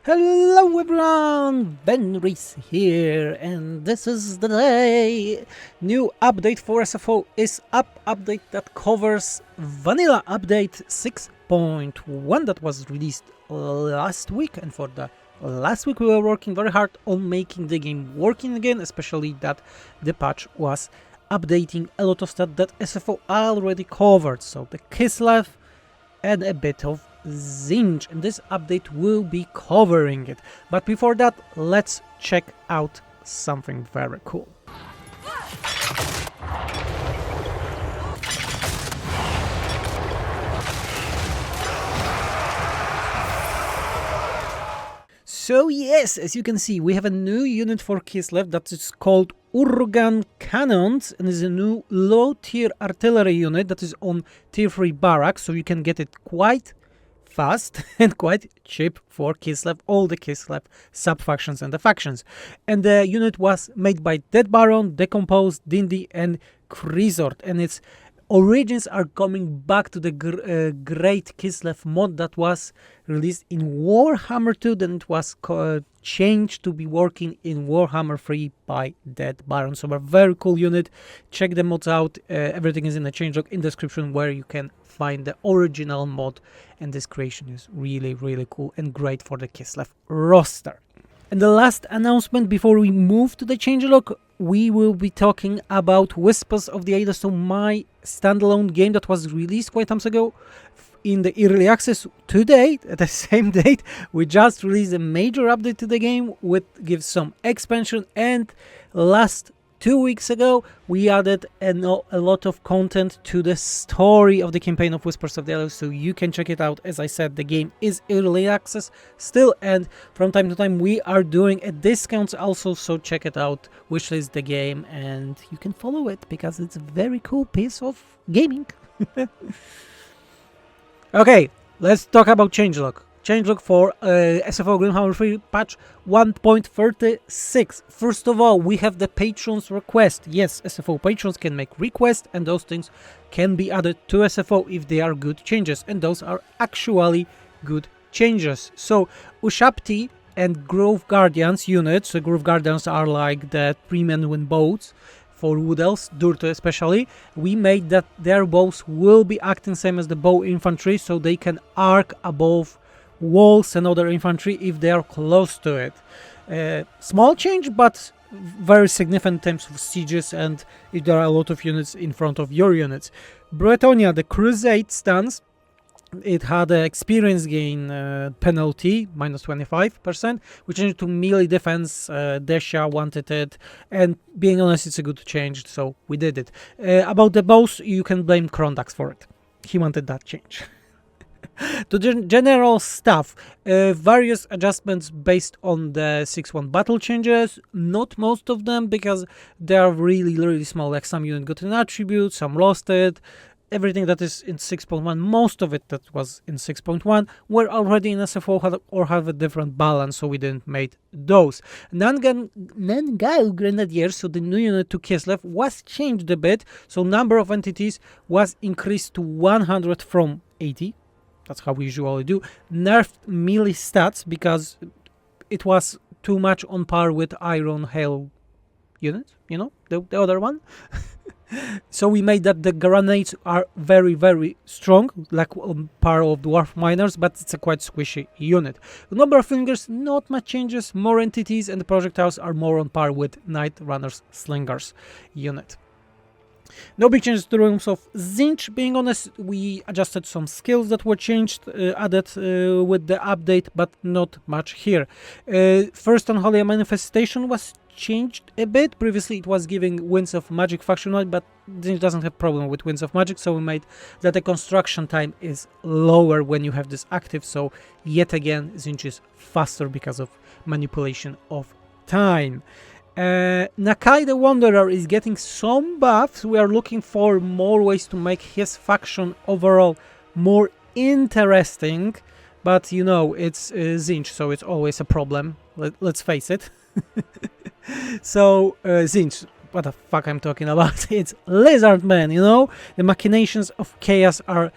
Hello everyone, Boris here, and this is the day. New update for SFO is up, update that covers vanilla update 6.1 that was released last week, and for the last week we were working very hard on making the game working again, especially that the patch was updating a lot of stuff that SFO already covered, so the Kislev and a bit of Zinj, and this update will be covering it. But before that, let's check out something very cool. So yes, as you can see, we have a new unit for Kislev that is called Urgan Cannons, and is a new low-tier artillery unit that is on tier 3 barracks, so you can get it quite fast and quite cheap for Kislev, all the Kislev sub-factions and the factions. And the unit was made by Dead Baron, Decomposed, Dindy and Cresort, and its origins are coming back to the great Kislev mod that was released in Warhammer 2, then it was changed to be working in Warhammer 3 by Dead Baron. So a very cool unit. Check the mods out. Everything is in the changelog in description where you can find the original mod, and this creation is really cool and great for the Kislev roster. And the last announcement before we move to the changelog, we will be talking about Whispers of the Idos, so my standalone game that was released quite times ago in the early access. Today, at the same date, we just released a major update to the game with gives some expansion, and last 2 weeks ago we added a lot of content to the story of the campaign of Whispers of the Idos, so you can check it out. As I said, the game is early access still, and from time to time we are doing a discounts also, so check it out, wishlist the game, and you can follow it because it's a very cool piece of gaming. Okay, let's talk about changelog. Changelog for SFO Warhammer 3 patch 1.36. First of all, we have the patrons request. Yes, SFO patrons can make requests, and those things can be added to SFO if they are good changes, and those are actually good changes. So Ushapti and Grove Guardians units, so Grove Guardians are like the 3-men with boats for Wood Elves, Durte especially. We made that their bows will be acting same as the bow infantry, so they can arc above walls and other infantry if they are close to it. Small change, but very significant in terms of sieges and if there are a lot of units in front of your units. Bretonia, the Crusade stance, it had an experience gain penalty, minus 25%, which changed to melee defense. Desha wanted it, and being honest, it's a good change, so we did it. About the bows, you can blame Krondax for it. He wanted that change. To general stuff, various adjustments based on the 6.1 battle changes, not most of them because they are really small, like some unit got an attribute, some lost it. Everything that is in 6.1, most of it that was in 6.1 were already in SFO or have a different balance, so we didn't make those. Nangai Grenadiers, so the new unit to Kislev, was changed a bit, so number of entities was increased to 100 from 80. That's how we usually do. Nerfed melee stats because it was too much on par with Iron Hail unit, you know, the other one. So we made that the grenades are very strong, like on par of Dwarf Miners, but it's a quite squishy unit. The number of fingers, not much changes, more entities, and the projectiles are more on par with Night Runners Slingers unit. No big changes to rooms of Zinj, being honest. We adjusted some skills that were changed, added with the update, but not much here. First Unholy Manifestation was changed a bit. Previously it was giving Winds of Magic faction, but Zinj doesn't have problem with Winds of Magic, so we made that the construction time is lower when you have this active, so yet again Zinj is faster because of manipulation of time. Nakai the Wanderer is getting some buffs. We are looking for more ways to make his faction overall more interesting, but you know, it's Zinj, so it's always a problem. Let's face it. So Zinj, what the fuck I'm talking about? It's Lizardman, you know? The machinations of chaos are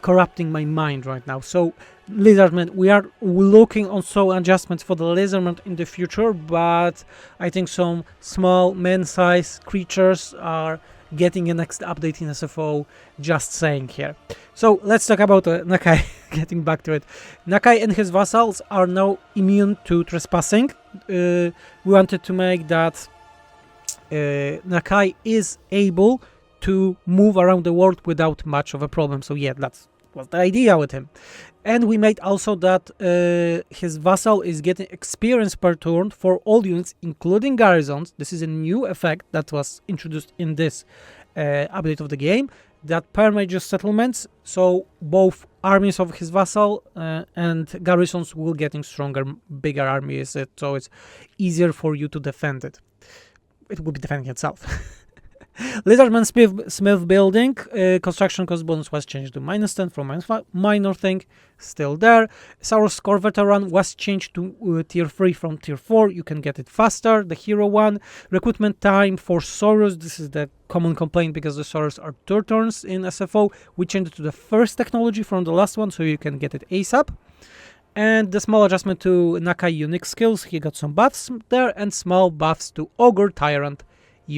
corrupting my mind right now. So Lizardmen, we are looking on some adjustments for the Lizardmen in the future, but I think some small man-sized creatures are getting a next update in SFO, just saying here. So let's talk about Nakai, getting back to it. Nakai and his vassals are now immune to trespassing. We wanted to make that Nakai is able to move around the world without much of a problem. So yeah, that was the idea with him. And we made also that his vassal is getting experience per turn for all units, including garrisons. This is a new effect that was introduced in this update of the game, that per major settlements, so both armies of his vassal and garrisons will getting stronger, bigger armies, so it's easier for you to defend it. It will be defending itself. Lizardman Smith building, construction cost bonus was changed to -10 from -5, minor thing, still there. Saurus Core Veteran was changed to tier 3 from tier 4, you can get it faster. The hero one, recruitment time for Saurus, this is the common complaint because the Saurus are 2 turns in SFO, we changed it to the first technology from the last one, so you can get it ASAP. And the small adjustment to Nakai unique skills, he got some buffs there, and small buffs to Ogre Tyrant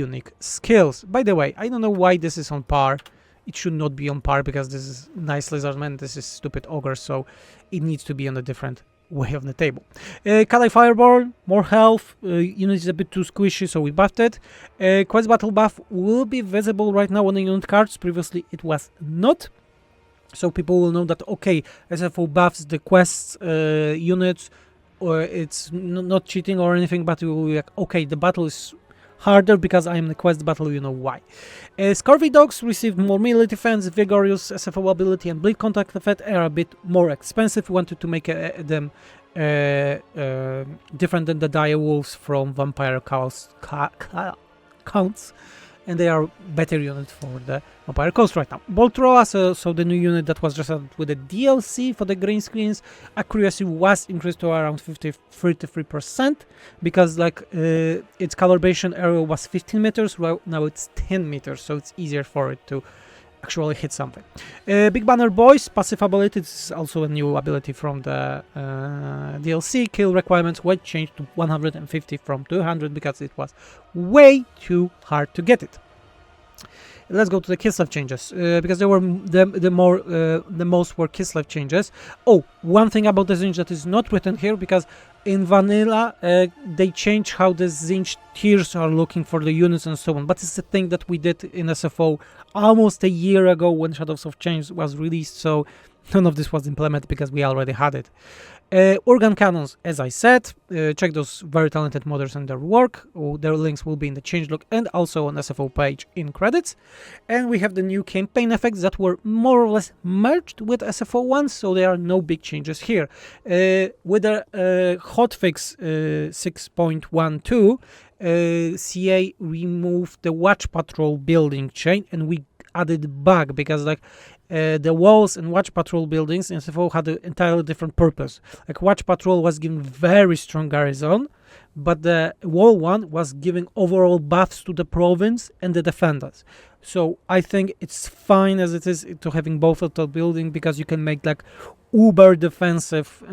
unique skills. By the way, I don't know why this is on par. It should not be on par because this is nice Lizardman, this is stupid Ogre, so it needs to be on a different way of the table. Kali Fireball, more health, unit is a bit too squishy, so we buffed it. Quest Battle buff will be visible right now on the unit cards, previously it was not. So people will know that, okay, SFO buffs the quests units, or it's not cheating or anything, but you will be like, okay, the battle is harder because I am the quest battle, you know why. Scurvy Dogs received more melee defense, Vigorous SFO ability, and Bleed Contact effect are a bit more expensive. We wanted to make them different than the Dire Wolves from Vampire Counts, and they are better unit for the Vampire Coast right now. Boltroa, so the new unit that was just added with the DLC for the green screens, accuracy was increased to around 33% because like its calibration area was 15 meters, well now it's 10 meters, so it's easier for it to actually hit something. Big Banner Boys, passive ability, this is also a new ability from the DLC. Kill requirements were changed to 150 from 200 because it was way too hard to get it. Let's go to the Kislev changes because there were the most were Kislev changes. Oh, one thing about the Zinj that is not written here, because in vanilla they change how the Zinj tiers are looking for the units and so on, but it's a thing that we did in SFO almost a year ago when Shadows of Change was released, so none of this was implemented because we already had it. Organ cannons, as I said, check those very talented modders and their work. Their links will be in the changelog and also on SFO page in credits. And we have the new campaign effects that were more or less merged with SFO 1, so there are no big changes here. With the hotfix 6.12, CA removed the Watch Patrol building chain, and we added bug because like the walls and Watch Patrol buildings in SFO had an entirely different purpose. Like Watch Patrol was given very strong garrison, but the wall one was giving overall buffs to the province and the defenders. So I think it's fine as it is to having both of the building because you can make like uber defensive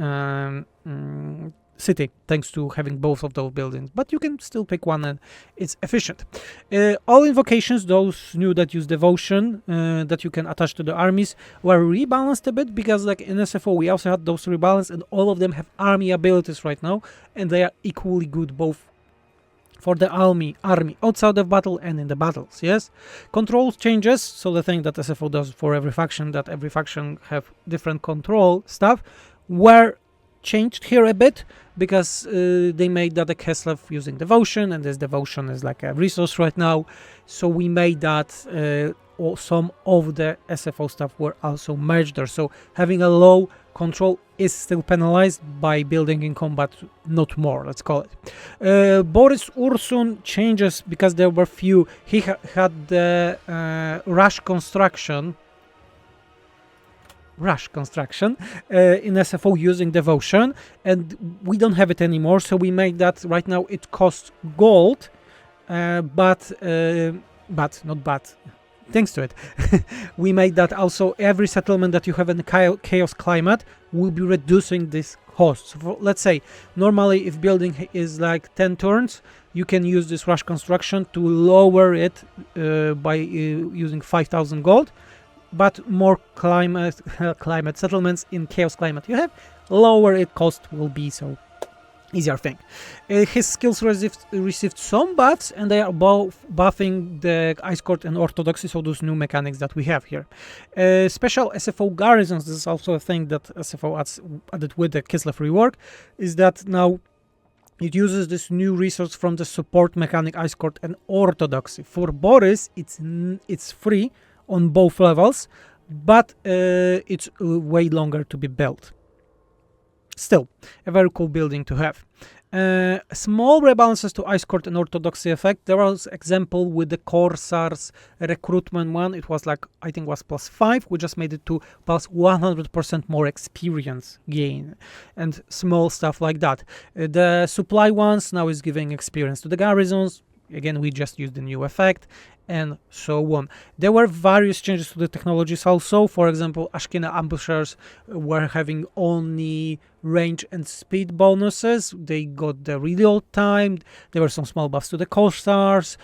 city thanks to having both of those buildings, but you can still pick one and it's efficient. All invocations, those new that use devotion that you can attach to the armies, were rebalanced a bit because like in SFO we also had those rebalanced, and all of them have army abilities right now, and they are equally good both for the army outside of battle and in the battles. Yes, control changes, so the thing that SFO does for every faction, that every faction have different control stuff, were changed here a bit because they made that a Kislev using devotion, and this devotion is like a resource right now, so we made that some of the SFO stuff were also merged there, so having a low control is still penalized by building in combat, not more, let's call it. Boris Ursun changes because there were few. He had the rush construction in SFO using devotion, and we don't have it anymore, so we made that right now it costs gold, but thanks to it, we made that also every settlement that you have in the chaos climate will be reducing this cost. So let's say normally if building is like 10 turns, you can use this rush construction to lower it by using 5,000 gold, but more climate settlements in chaos climate you have, lower it cost will be, so easier thing. His skills received some buffs, and they are both buffing the Ice Court and Orthodoxy, so those new mechanics that we have here. Special SFO garrisons, this is also a thing that SFO added with the Kislev rework, is that now it uses this new resource from the support mechanic Ice Court and Orthodoxy. For Boris, it's free on both levels, but it's way longer to be built. Still, a very cool building to have. Small rebalances to Ice Court and Orthodoxy effect. There was example with the Corsairs recruitment one. It was like, I think was +5. We just made it to plus 100% more experience gain and small stuff like that. The supply ones now is giving experience to the garrisons. Again, we just used the new effect, and so on. There were various changes to the technologies also. For example, Ashkina ambushers were having only range and speed bonuses. They got the reload time. There were some small buffs to the Corsairs,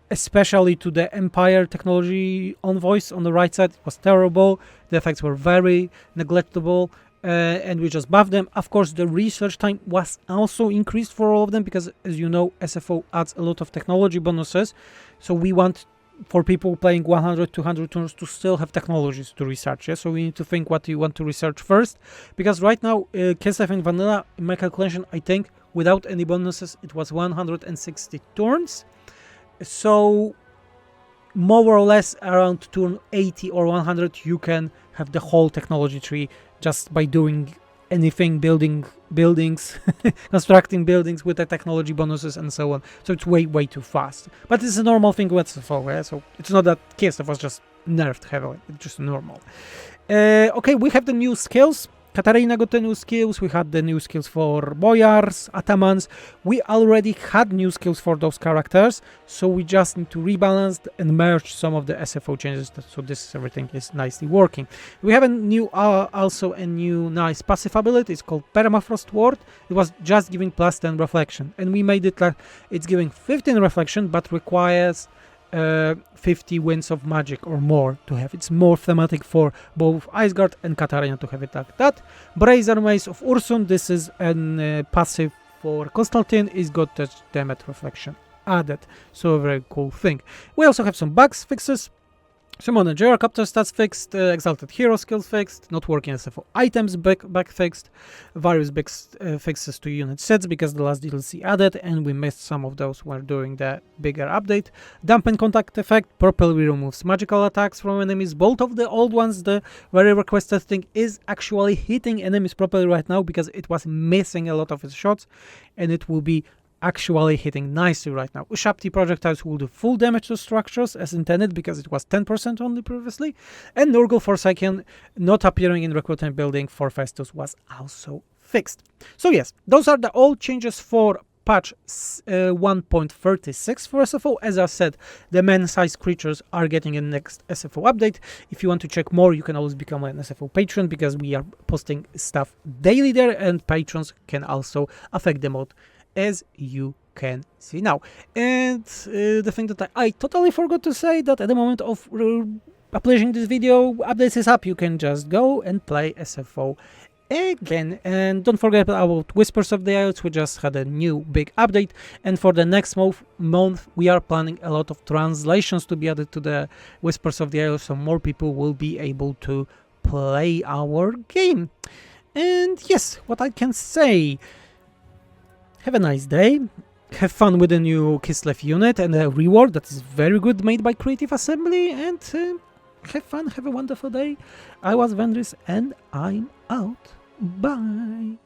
especially to the Empire technology envoys on the right side. It was terrible. The effects were very neglectable. And we just buffed them. Of course, the research time was also increased for all of them because, as you know, SFO adds a lot of technology bonuses. So we want for people playing 100, 200 turns to still have technologies to research. Yeah? So we need to think what you want to research first. Because right now, Kislev and Vanilla, in my calculation, I think without any bonuses, it was 160 turns. So more or less around turn 80 or 100, you can have the whole technology tree just by doing anything, building buildings, constructing buildings with the technology bonuses and so on. So it's way too fast. But it's a normal thing with SFO, yeah? So it's not that Kislev was just nerfed heavily, it's just normal. Okay, we have the new skills. Katarina got the new skills, we had the new skills for boyars, atamans. We already had new skills for those characters, so we just need to rebalance and merge some of the SFO changes, so this everything is nicely working. We have a new, also a new nice passive ability. It's called Permafrost Ward. It was just giving plus 10 reflection, and we made it like it's giving 15 reflection, but requires 50 winds of magic or more to have. It's more thematic for both Iceguard and Katarina to have it like that. Brazier Mace of Ursun, this is a passive for Konstantin, is got touch damage reflection added, so a very cool thing. We also have some bugs fixes. Some managerial capture stats fixed, exalted hero skills fixed, not working SFO items back fixed, various big fixes to unit sets because the last DLC added and we missed some of those when doing the bigger update. Dampen contact effect properly removes magical attacks from enemies. Both of the old ones, the very requested thing, is actually hitting enemies properly right now because it was missing a lot of its shots, and it will be actually hitting nicely right now. Ushapti projectiles will do full damage to structures as intended because it was 10% only previously. And Nurgle Forsaken not appearing in recruitment building for Festus was also fixed. So yes, those are the all changes for patch 1.36 for SFO. As I said, the man-sized creatures are getting a next SFO update. If you want to check more, you can always become an SFO patron because we are posting stuff daily there, and patrons can also affect the mode, as you can see now. And the thing that I totally forgot to say, that at the moment of publishing this video, updates is up. You can just go and play SFO again. And don't forget about Whispers of the Isles. We just had a new big update, and for the next month we are planning a lot of translations to be added to the Whispers of the Isles, so more people will be able to play our game. And yes, what I can say, have a nice day, have fun with the new Kislev unit and a reward that is very good, made by Creative Assembly, and have fun, have a wonderful day. I was Vendris and I'm out. Bye.